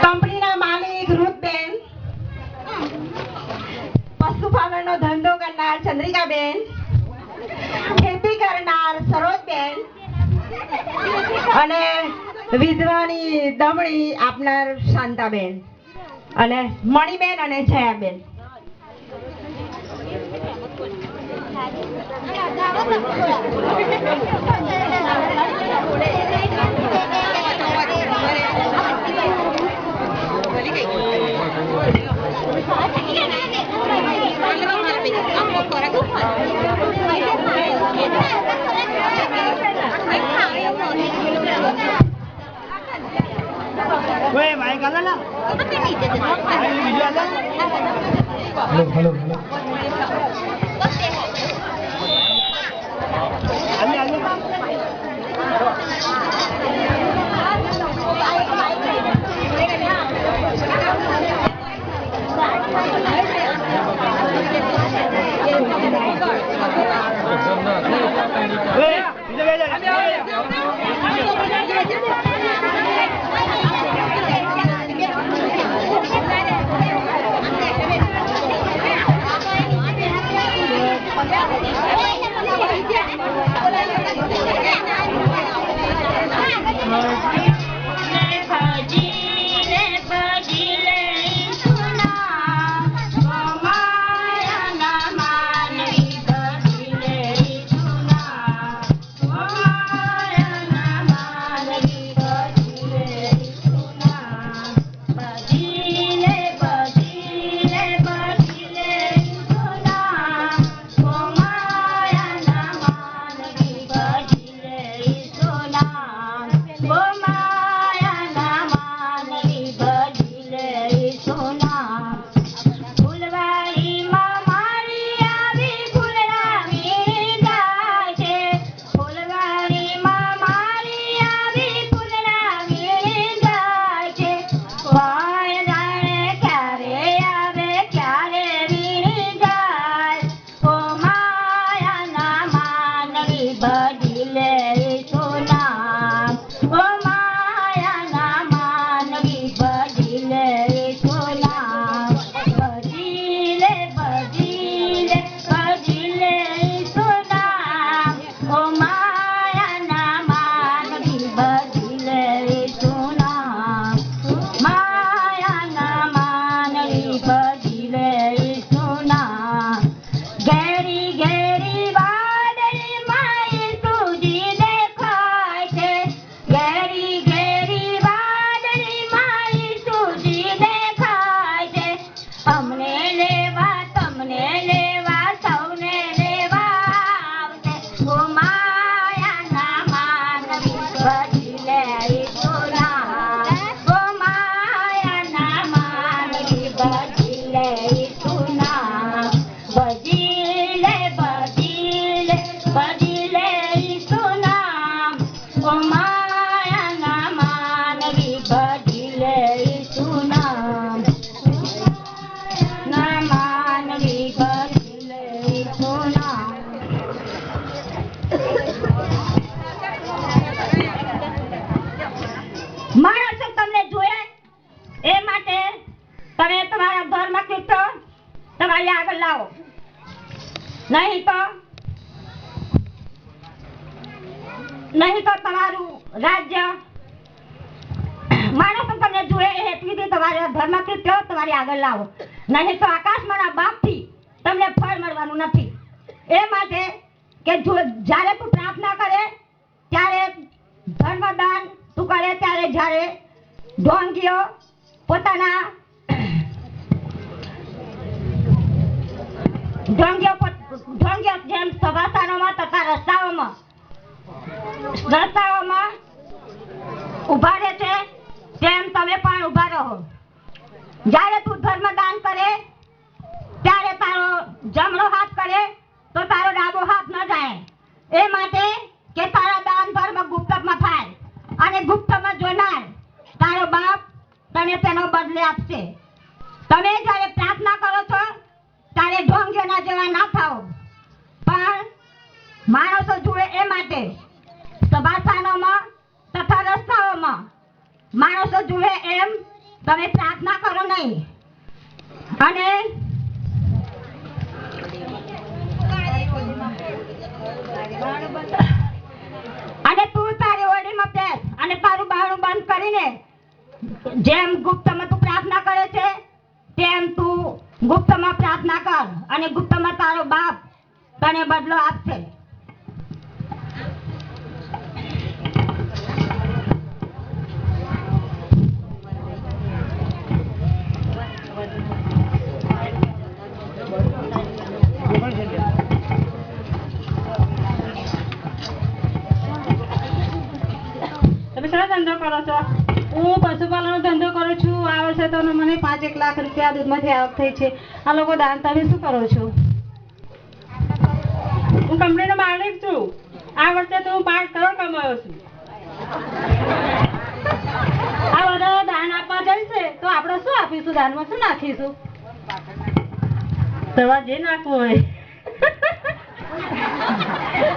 કંપનીના માલિક રૂપબેન, પશુપાલનનો ધંધો કરનાર ચંદ્રિકાબેન, ખેતી કરનાર સરોજબેન અને વિધવાની દમણી આપનાર શાંતાબેન અને મણીબેન અને Jayaben. Weh, main kalah lah. Video ada. Hello. Ali. Weh, video beda. નહીં તો તમારું રાજ્ય માણસો તમને જોએ એ હેતુથી તમારા ધર્મ કીર્તિઓ તમારી આગળ લાવો, નહીં તો આકાશમાંના બાપથી તમને ફળ મળવાનું નથી. એ માટે કે જ્યારે તું પ્રાર્થના કરે ત્યારે ધર્મદાન તું કરે ત્યારે જ્યારે ઢોંગીઓ પોતાના ઢોંગીઓ જેમ સભાસ્થાનોમાં તથા રસ્તાઓમાં ઉભા રહે છે તેમ તમે પણ ઉભા રહો. જ્યારે તું ધર્મદાન કરે ત્યારે તારો જમણો હાથ કરે તો તારો ડાબો હાથ ન જાય. એ માટે કે તારા દાન ધર્મ ગુપ્તમાં થાય અને ગુપ્તમાં જોનાર તારો બાપ તને તેનો બદલે આપશે. તમે જ્યારે પ્રાર્થના કરો છો ત્યારે ઢોંગીઓના જેવા ના થાઓ, પણ માણસો જુએ એ માટે સભાસ્થાનોમાં તથા રસ્તાઓમાં માણસો જુએ એમ તમે પ્રાર્થના કરો નહીં. અને તું તારી ઓરડીમાં બેસ અને તારું બારણું બંધ કરીને જેમ ગુપ્તમાં તું પ્રાર્થના કરે છે તેમ તું ગુપ્તમાં પ્રાર્થના કર અને ગુપ્તમાં તારો બાપ તને બદલો આપશે. તમે શેનો ધંધો કરો છો? હું પશુપાલનનો ધંધો કરું છું. આ વર્ષે તો મને 5-1 લાખ રૂપિયા દૂધમાંથી આવક થઈ છે. આ લોકો દાન તમે શું કરો છો? હું કંપનીનો માલિક છું. આ વર્ષે તો હું 5 કરોડ કમાયો છું. આ બધા દાન આપવા જશે તો આપણે શું આપીશું? દાનમાં શું નાખીશું? તમારે જે નાખવું હોય.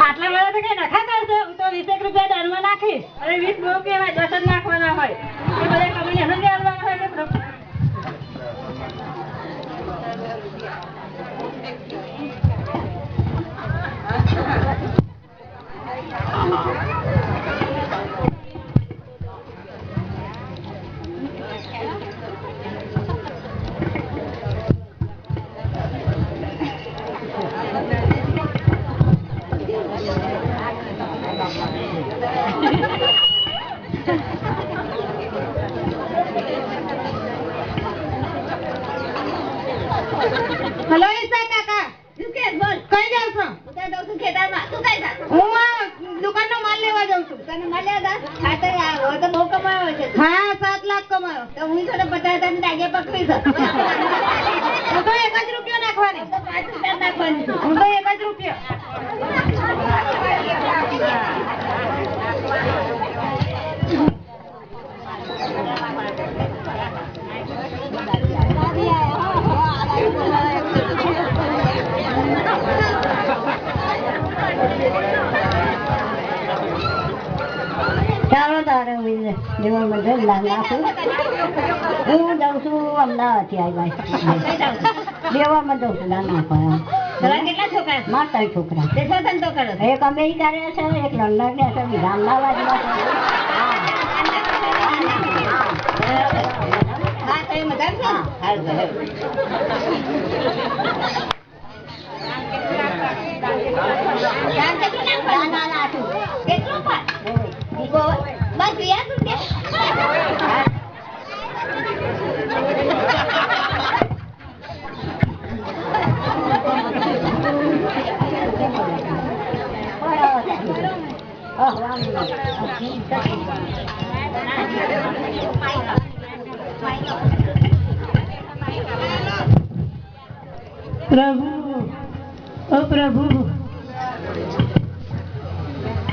આટલા બધા તો કઈ નખા કરશો? હું તો 20 રૂપિયા દાનમાં નાખીશ. અરે 20 બહુ કહેવાય, 10 જ નાખવાના હોય. એ બધા કમીને એનો જ આવવાના હોય કે હલો ઈસા કાકા, શું કે બોલ? કઈ જાવ છો? હું તો જાઉં છું ખેતરમાં. તું કઈ જા? હું આ દુકાનનો માલ લેવા જાઉં છું. તને મળ્યા હતા? હા તો યાર, તો બહુ કમાયો છે. હા 7 લાખ કમાયો. તો હું થોડો 50,000 ની ટાંગે પકડી છું. હું તો 1 જ રૂપિયો નાખવાની. તો 5 રૂપિયા નાખવાની છું. હું તો 1 જ રૂપિયો. ચાલો તારે દેવા માટે નાખું. હું જાઉં છું અમદાવાદથી આવી ભાઈ દેવામાં જાઉં છું નાખવા. કેટલા છોકરા? મારા 3 છોકરા. તે શું ધંધો કરો? એક અમેરિકા રહે છે, એક લંડન રહે છે, બીજા અમદાવાદમાં છે. હા તો એ મજા છે. કેટલું પણ બસ 20 રૂપિયા. પ્રભુ, ઓ પ્રભુ,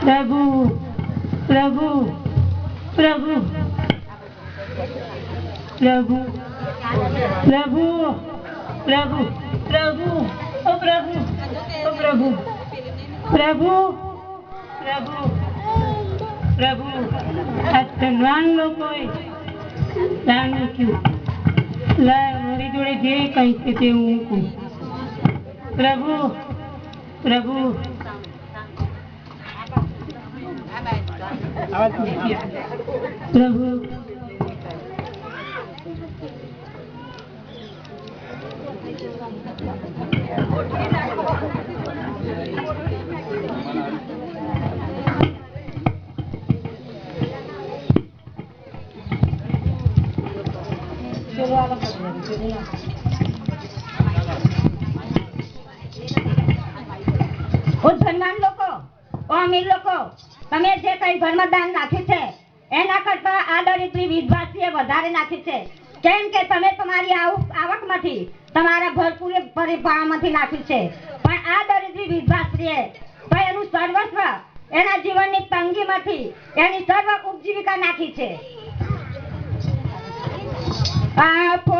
પ્રભુ, પ્રભુ, પ્રભુ, પ્રભુ, પ્રભુ, પ્રભુ, પ્રભુ, ઓ પ્રભુ, ઓ પ્રભુ, પ્રભુ, પ્રભુ, પ્રભુ. આ ધનવાન લોકોએ દાન મૂક્યું. મારી જોડે જે કંઈ છે તે હું મૂકું. પ્રભુ, પ્રભુ, પ્રભુ. ઓ ધનવાન લોકો, ઓ અમીર લોકો, તમે જે કઈ ઘરમાં દાન નાખ્યું છે એના કરતા આ દરિદ્રી વિધવાસીએ વધારે નાખ્યું છે. કેમ કે તમે તમારી આવકમાંથી તમારા ભરપૂર પરિવારમાંથી નાખ્યું છે. પણ આ દરિદ્રી વિધવાસીએ તો એનું સર્વસ્વ એના જીવનની તંગીમાંથી એની સર્વ ઉપજીવિકા નાખી છે. આપો